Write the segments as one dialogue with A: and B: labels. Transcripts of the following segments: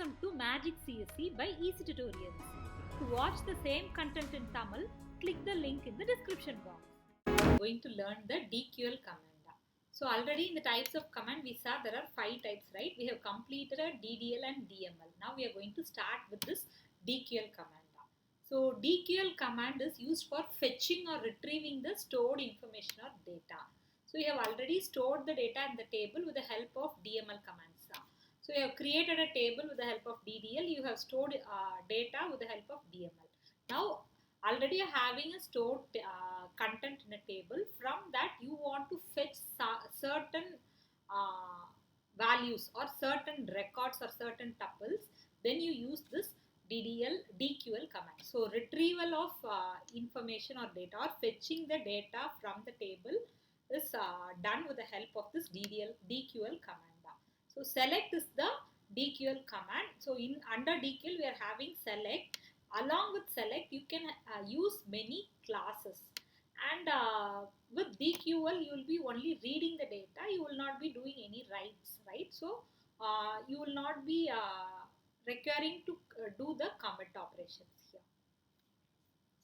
A: Welcome to magiccse by Eezytutorials. To watch the same content in Tamil, click the link in the description box. We are going to learn the DQL command. So already in the types of command we saw there are 5 types, right? We have completed a DDL and DML. Now we are going to start with this DQL command. So DQL command is used for fetching or retrieving the stored information or data. So you have already stored the data in the table with the help of DML commands. So you have created a table with the help of DDL. You have stored data with the help of DML. Now already you are having a stored content in a table. From that you want to fetch certain values or certain records or certain tuples. Then you use this DQL command. So retrieval of information or data or fetching the data from the table is done with the help of this DQL command. So select is the DQL command. So under DQL we are having select. Along with select you can use many classes, and with DQL you will be only reading the data. You will not be doing any writes, right? So you will not be requiring to do the commit operations here.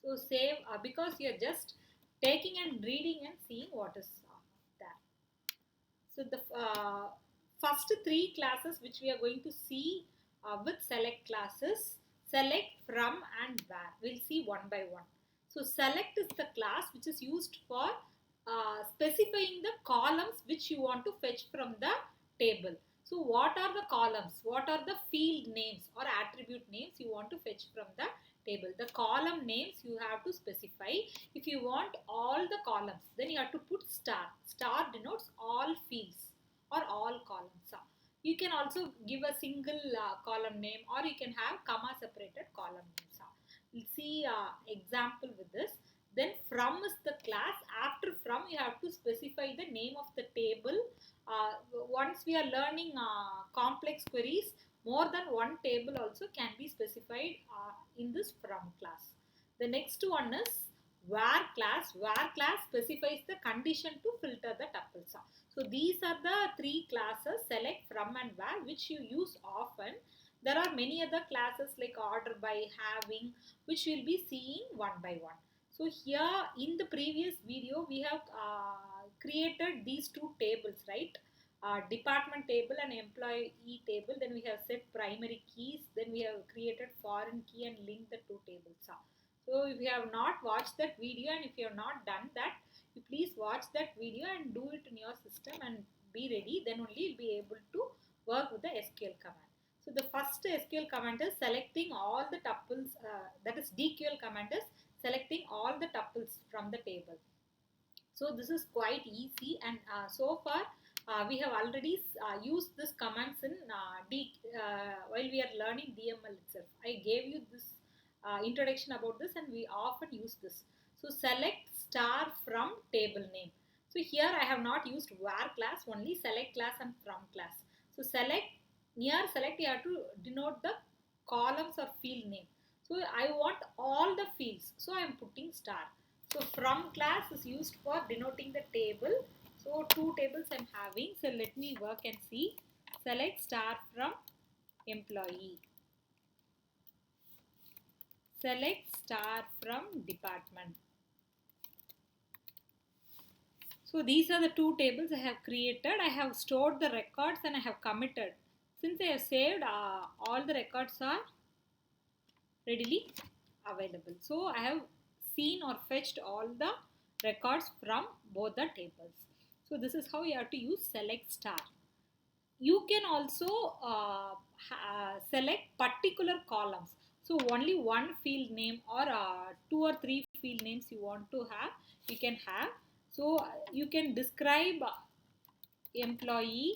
A: So save because you are just taking and reading and seeing what is there. So the first 3 classes which we are going to see with select classes, select, from and where. We'll see one by one. So select is the class which is used for specifying the columns which you want to fetch from the table. So what are the columns? What are the field names or attribute names you want to fetch from the table? The column names you have to specify. If you want all the columns, then you have to put star. Star denotes all fields or all columns. You can also give a single column name, or you can have comma separated column names. We'll see example with this. Then from is the class. After from you have to specify the name of the table. Once we are learning complex queries, more than one table also can be specified in this from class. The next one is where class. Where class specifies the condition to filter the tuples. So these are the 3 classes, select, from and where, which you use often. There are many other classes like order by, having, which we will be seeing one by one. So here in the previous video we have created these 2 tables, right? Department table and employee table. Then we have set primary keys. Then we have created foreign key and linked the 2 tables. So if you have not watched that video and if you have not done that, you please watch that video and do it in your system and be ready. Then only you'll be able to work with the SQL command. So the first SQL command is selecting all the tuples. That is DQL command is selecting all the tuples from the table. So this is quite easy, and so far we have already used this commands in while we are learning DML itself. I gave you this introduction about this, and we often use this. So select star from table name. So here I have not used where class, only select class and from class. So select, near select you have to denote the columns or field name. So I want all the fields, so I am putting star. So from class is used for denoting the table. So 2 tables I am having. So let me work and see. Select star from employee. Select star from department. So these are the 2 tables I have created. I have stored the records and I have committed. Since I have saved, all the records are readily available. So I have seen or fetched all the records from both the tables. So this is how you have to use select star. You can also select particular columns. So only one field name or 2 or 3 field names you want to have, you can have. So you can describe employee,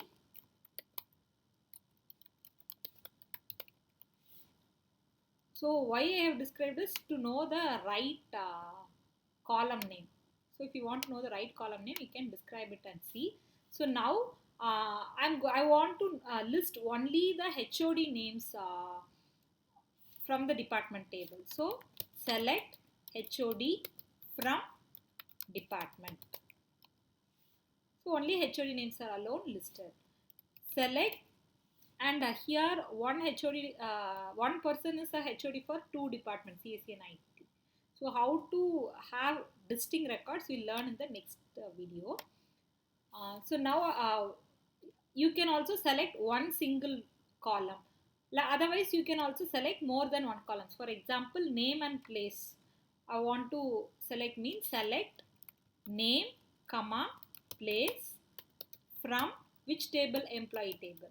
A: so why I have described this, to know the right column name. So if you want to know the right column name, you can describe it and see. So now I want to list only the HOD names from the department table. So select HOD from department. So only HOD names are alone listed. Select And here one person is a HOD for 2 departments, CSE and IT. So how to have distinct records we'll learn in the next video. So now you can also select one single column. Otherwise you can also select more than one columns. For example, name and place. I want to select select name, comma, place from which table? Employee table.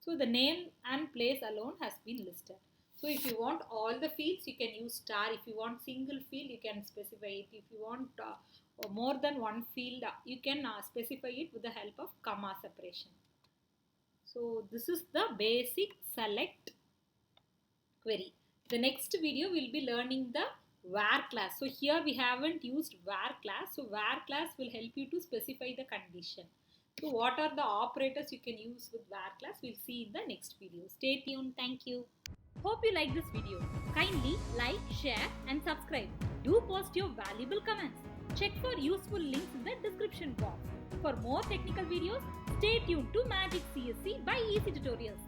A: So the name and place alone has been listed. So if you want all the fields, you can use star. If you want single field, you can specify it. If you want more than one field, you can specify it with the help of comma separation. So this is the basic select query. The next video will be learning the where class. So here we haven't used where class. So where class will help you to specify the condition. So what are the operators you can use with where class? We'll see in the next video. Stay tuned. Thank you.
B: Hope you like this video. Kindly like, share and subscribe. Do post your valuable comments. Check for useful links in the description box. For more technical videos, stay tuned to magiccse by Eezytutorials.